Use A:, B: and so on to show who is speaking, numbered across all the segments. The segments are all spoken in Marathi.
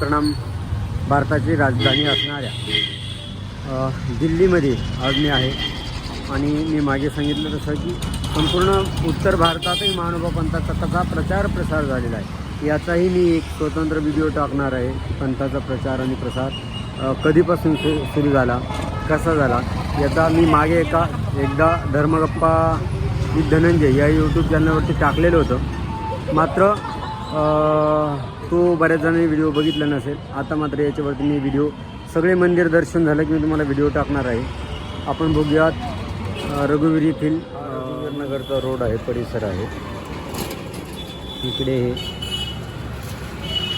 A: परिणाम भारताची राजधानी असणाऱ्या दिल्लीमध्ये आज मी आहे आणि मी मागे सांगितलं तसं की संपूर्ण उत्तर भारतातही महानुभाव पंथाचा कसा प्रचार प्रसार झालेला आहे याचाही मी एक स्वतंत्र व्हिडिओ टाकणार आहे. पंथाचा प्रचार आणि प्रसार कधीपासून सुरू झाला, कसा झाला याचा मी मागे एकदा धर्मगप्पा विथ धनंजय या यूट्यूब चॅनलवरती टाकलेलं होतं. मात्र तो बऱ्याच जणांनी व्हिडिओ बघितला नसेल. आता मात्र याच्यावरती मी व्हिडिओ सगळे मंदिर दर्शन झालं की मी तुम्हाला व्हिडिओ टाकणार आहे. आपण बघूयात रघुवीर येथील नगरचा रोड आहे, परिसर आहे. इकडे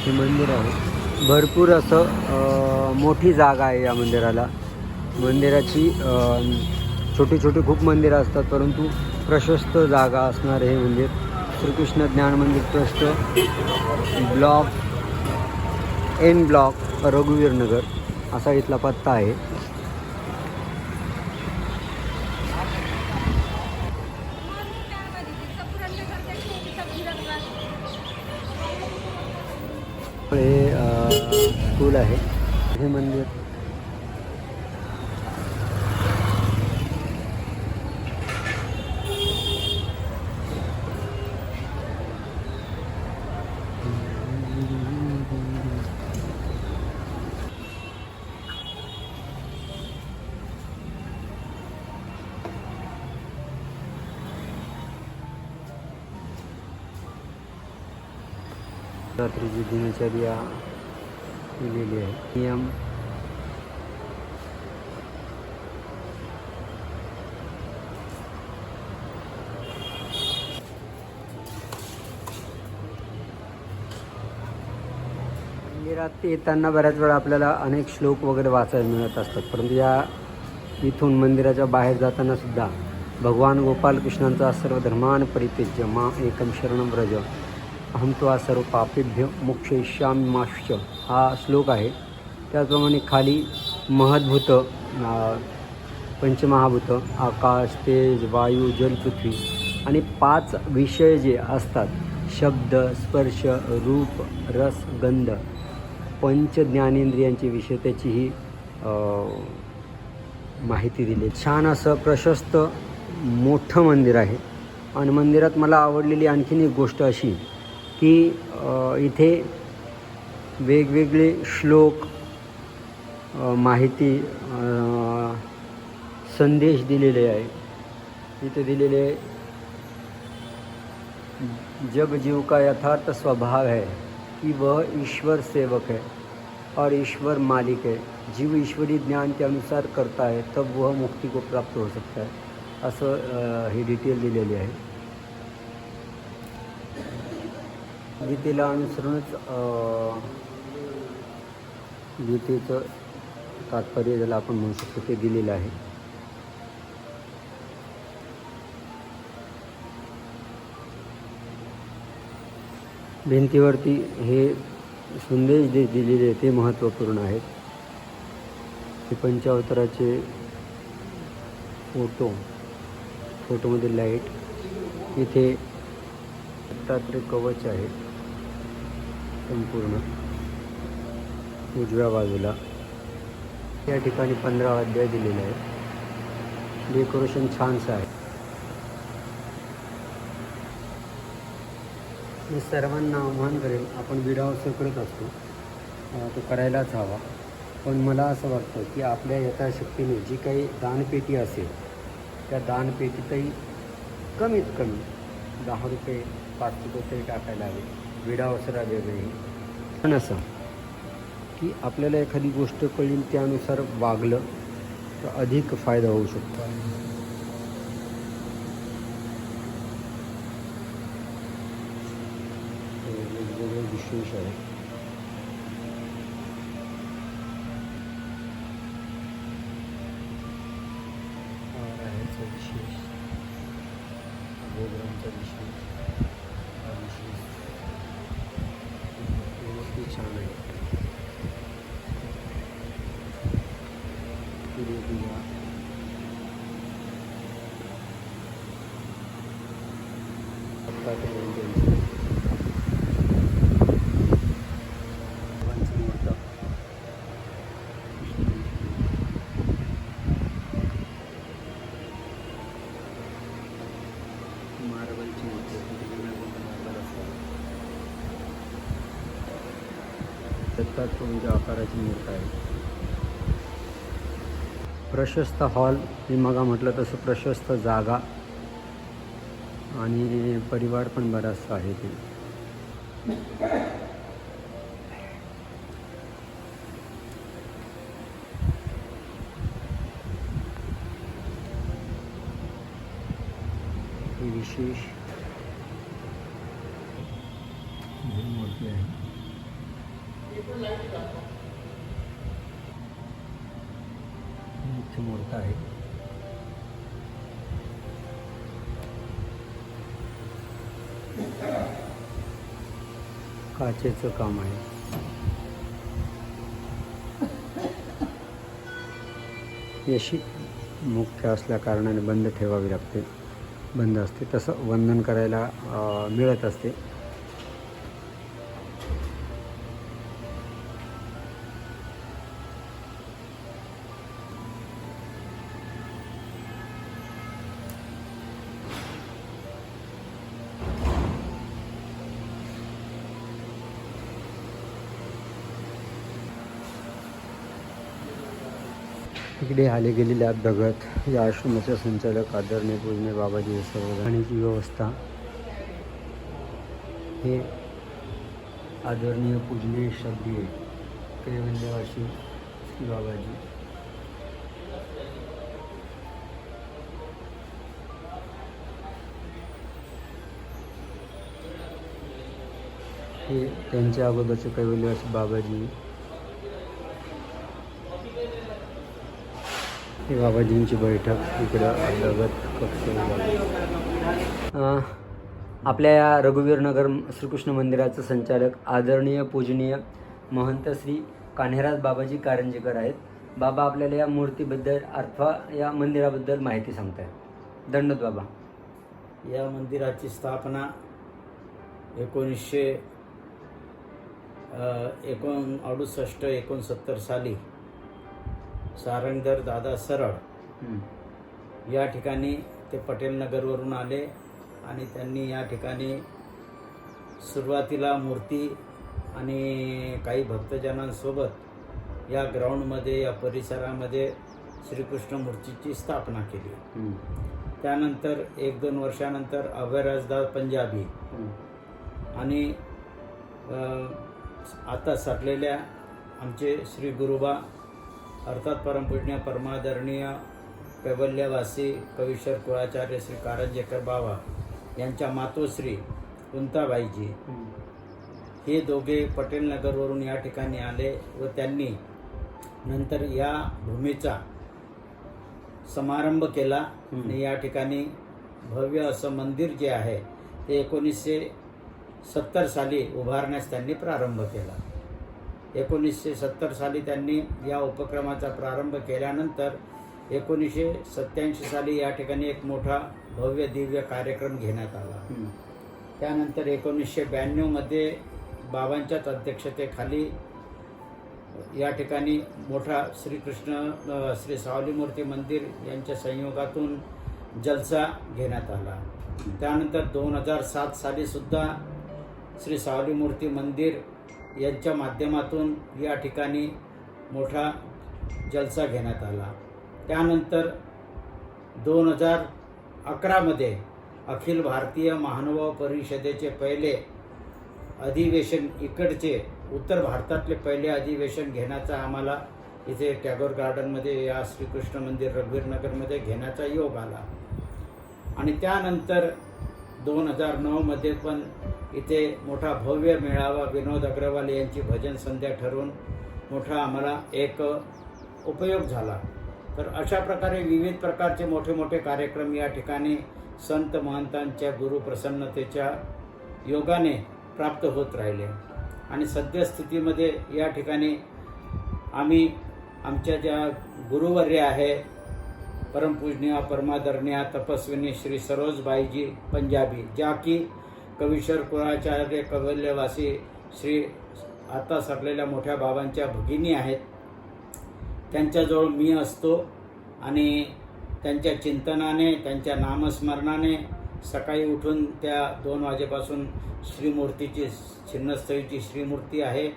A: हे मंदिर आहे. भरपूर असं मोठी जागा आहे या मंदिराला. मंदिराची छोटी छोटी खूप मंदिरं असतात, परंतु प्रशस्त जागा असणारे हे मंदिर श्रीकृष्ण ज्ञान मंदिर ट्रस्ट, ब्लॉक एन ब्लॉक, रघुवीर नगर असा इथला पत्ता आहे. हे स्कूल आहे, हे मंदिर रात्रीची दिनचर्या केलेली आहे. नियम मंदिरात येताना बऱ्याच वेळा आपल्याला अनेक श्लोक वगैरे वाचायला मिळत असतात, परंतु या इथून मंदिराच्या बाहेर जाताना सुद्धा भगवान गोपालकृष्णांचा सर्व धर्मान परित्यज्य मां एकम शरणं व्रज अहम त्वा सर्व पापेभ्य मोक्षयिष्यामि मा शुच हा श्लोक आहे. त्याचप्रमाणे खाली महद्भूत पंचमहाभूत आकाश, तेज, वायू, जल, पृथ्वी आणि 5 विषय जे असतात शब्द, स्पर्श, रूप, रस, गंध, पंच ज्ञानेंद्रियांचे विषय त्याचीही माहिती दिली. छान असं प्रशस्त मोठं मंदिर आहे. आणि मंदिरात मला आवडलेली आणखीन एक गोष्ट अशी की इथे वेगवेगळे श्लोक, माहिती, संदेश दिलेले आहे. इथे दिलेले जब जीव का यथार्थ स्वभाव है कि वह ईश्वर सेवक है और ईश्वर मालिक है, जीव ईश्वरी ज्ञान के अनुसार करता है तब वह मुक्ति को प्राप्त हो सकता है, असं ही डिटेल दिलेली आहे. गीतेला अनुसरूनच गीतेचं तात्पर्य ज्याला आपण म्हणू शकतो ते दिलेलं आहे. भिंतीवरती हे संदेश जे दिलेले ते महत्त्वपूर्ण आहेत. हे पंचावताराचे फोटोमध्ये लाईट, इथे दत्तात्रय कवच आहे संपूर्ण उजव्या बाजूला. या ठिकाणी 15 अध्याय दिलेले आहे. डेकोरेशन छानसं आहे. मी सर्वांना आव्हान करेन, आपण विडावसर करत असतो, तो करायलाच हवा. पण मला असं वाटतं की आपल्या यथाशक्तीने जी काही दानपेटी असेल त्या दानपेटीतही कमीत कमी 10 रुपये 5 रुपये तरी टाकायला हवे. विडावसरा वेगळे. पण असं की आपल्याला एखादी गोष्ट कळली त्यानुसार वागलं तर अधिक फायदा होऊ शकतो. वेगवेगळे विशेष आहे. विशेष गोग्रामचा विशेष व्यवस्थित छान आहे. शकता. मार्बलची मूर्ती दत्तात्रेयांच्या आकाराची मूर्ती आहे. प्रशस्त हॉल, मी मग म्हटलं तसं प्रशस्त जागा आणि परिवार पण बराचसा आहे ते. ही विशेष मूर्ती आहे. मुख्य मूर्त आहे. काचेचं काम आहे. अशी मुख्य असल्या कारणाने बंद ठेवावी लागते, बंद असते. तसं वंदन करायला मिळत असते. इकडे आले गेलेले आहेत बघत. या आश्रमाचे संचालक आदरणीय पूजनीय बाबाजी सर्व राहण्याची व्यवस्था. हे आदरणीय पूजनीय श्रद्धेय कैवल्यवासी बाबाजी. हे त्यांच्या अगोदरचे कैवल्यवासी बाबाजी. हे बाबाजींची बैठक इकडं अंतर्गत कक्ष. आपल्या या रघुवीरनगर श्रीकृष्ण मंदिराचं संचालक आदरणीय पूजनीय महंत श्री कान्हेराज बाबाजी कारंजेकर आहेत. बाबा आपल्याला या मूर्तीबद्दल अथवा या मंदिराबद्दल माहिती सांगताय. दंडवत बाबा.
B: या मंदिराची स्थापना 1968-69 साली सारंगधर दादा सरळ या ठिकाणी ते पटेल नगरवरून आले आणि त्यांनी या ठिकाणी सुरुवातीला मूर्ती आणि काही भक्तजनांसोबत या ग्राउंडमध्ये, या परिसरामध्ये श्रीकृष्ण मूर्तीची स्थापना केली. त्यानंतर 1-2 वर्षानंतर अभयराजदास पंजाबी आणि आता सरलेल्या आमचे श्री गुरुबा अर्थात परमपूजनीय परमादरणीय कैवल्यवासी कवीश्वर कुळाचार्य श्री कारंजेकर बाबा यांच्या मातोश्री कुंताबाईजी हे दोघे पटेल नगरवरून या ठिकाणी आले व त्यांनी नंतर या भूमीचा समारंभ केला आणि या ठिकाणी भव्य असं मंदिर जे आहे ते 1970 साली उभारण्यास त्यांनी प्रारंभ केला. 1970 साली त्यांनी या उपक्रमाचा प्रारंभ केल्यानंतर 1987 साली या ठिकाणी एक मोठा भव्य दिव्य कार्यक्रम घेण्यात आला. त्यानंतर 1992 मध्ये बाबांच्याच अध्यक्षतेखाली या ठिकाणी मोठा श्री सावली मूर्ती मंदिर यांच्या संयोगातून जलसा घेण्यात आला. त्यानंतर 2007 साली सुद्धा श्री सावली मूर्ती मंदिर यांच्या माध्यमातून या ठिकाणी मोठा जलसा घेण्यात आला. त्यानंतर 2011 मध्ये अखिल भारतीय महानुभाव परिषदेचे पहिले अधिवेशन, इकडचे उत्तर भारतातले पहिले अधिवेशन घेण्याचा आम्हाला इथे टॅगोर गार्डनमध्ये या श्रीकृष्ण मंदिर रघुवीरनगरमध्ये घेण्याचा योग आला. आणि त्यानंतर 2009 मध्ये पण इथे मोठा भव्य मेळावा विनोद अग्रवाल यांची भजन संध्या ठरवून मोठा आम्हाला एक उपयोग झाला. तर अशा प्रकारे विविध प्रकारचे मोठे मोठे कार्यक्रम या ठिकाणी संत महंतांच्या गुरुप्रसन्नतेच्या योगाने प्राप्त होत राहिले. आणि सद्यस्थितीमध्ये या ठिकाणी आम्ही आमच्या ज्या गुरुवर्य आहे परमपूजनीय परमादरणीय तपस्विनी श्री सरोजबाईजी पंजाबी, ज्या की कवीश्वर कुळाचार्य कैवल्यवासी श्री आता सरलेल्या मोठ्या बाबांच्या भगिनी आहेत, त्यांच्याजवळ मी असतो आणि त्यांच्या चिंतनाने, त्यांच्या नामस्मरणाने सकाळी उठून त्या 2 वाजेपासून श्रीमूर्तीची, छिन्नस्थळीची श्रीमूर्ती आहे,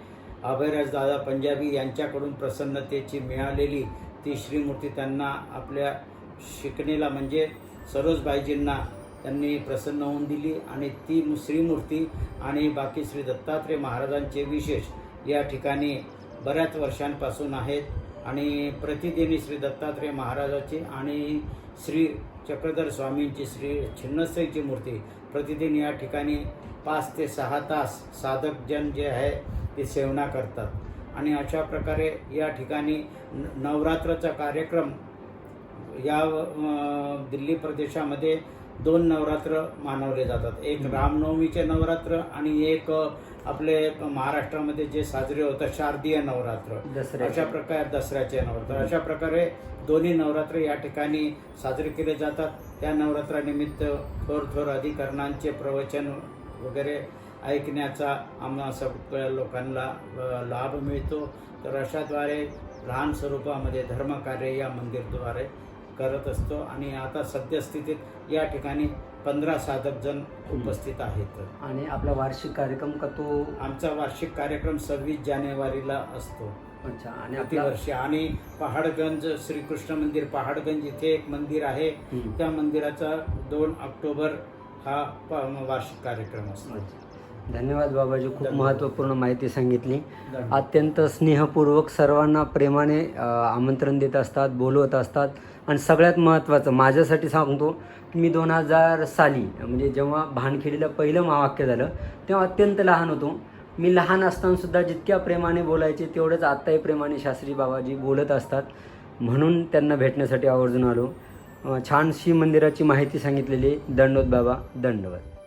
B: अभयराज दादा पंजाबी यांच्याकडून प्रसन्नतेची मिळालेली ती श्रीमूर्ती त्यांना आपल्या शिकणीला म्हणजे सरोजबाईजींना त्यांनी प्रसन्न होऊन दिली आणि ती श्रीमूर्ती आणि बाकी श्री दत्तात्रय महाराजांचे विशेष या ठिकाणी बऱ्याच वर्षांपासून आहेत आणि प्रतिदिनी श्री दत्तात्रय महाराजाची आणि श्री चक्रधर स्वामींची श्री छिन्नस्थळीची मूर्ती प्रतिदिन या ठिकाणी 5 ते 6 तास साधकजन जे आहे ते सेवना करतात आणि अशा प्रकारे या ठिकाणी नवरात्राचा कार्यक्रम या दिल्ली प्रदेशामध्ये 2 नवरात्र मानवले जातात, एक रामनवमीचे नवरात्र आणि एक आपले महाराष्ट्रामध्ये जे साजरे होतात शारदीय नवरात्र, अशा प्रकारे दसऱ्याचे नवरात्र, अशा प्रकारे दोन्ही नवरात्र या ठिकाणी साजरे केले जातात. त्या नवरात्रानिमित्त थोर अधिकरणांचे प्रवचन वगैरे ऐकण्याचा आम्हा सगळ्या लोकांना लाभ मिळतो. तर अशाद्वारे लहान स्वरूपामध्ये धर्मकार्य या मंदिरद्वारे करत असतो आणि आता सद्यस्थितीत या ठिकाणी 15 साधकजण उपस्थित आहेत.
A: आणि आपला वार्षिक कार्यक्रम का तो?
B: आमचा वार्षिक कार्यक्रम 26 जानेवारीला असतो.
A: अच्छा. आणि
B: प्रतिवर्षी. आणि पहाडगंज श्रीकृष्ण मंदिर पहाडगंज इथे एक मंदिर आहे, त्या मंदिराचा 2 ऑक्टोबर हा वार्षिक कार्यक्रम असतो.
A: धन्यवाद बाबाजी, खूप महत्त्वपूर्ण माहिती सांगितली. अत्यंत स्नेहपूर्वक सर्वांना प्रेमाने आमंत्रण देत असतात, बोलवत असतात. आणि सगळ्यात महत्त्वाचं माझ्यासाठी सांगतो, मी 2000 साली म्हणजे जेव्हा भानखेडीला पहिलं महावाक्य झालं तेव्हा अत्यंत लहान होतो. मी लहान असतानासुद्धा जितक्या प्रेमाने बोलायचे तेवढंच आत्ताही प्रेमाने शास्त्री बाबाजी बोलत असतात, म्हणून त्यांना भेटण्यासाठी आवर्जून आलो. छानशी मंदिराची माहिती सांगितलेली. दंडोत बाबा, दंडवत.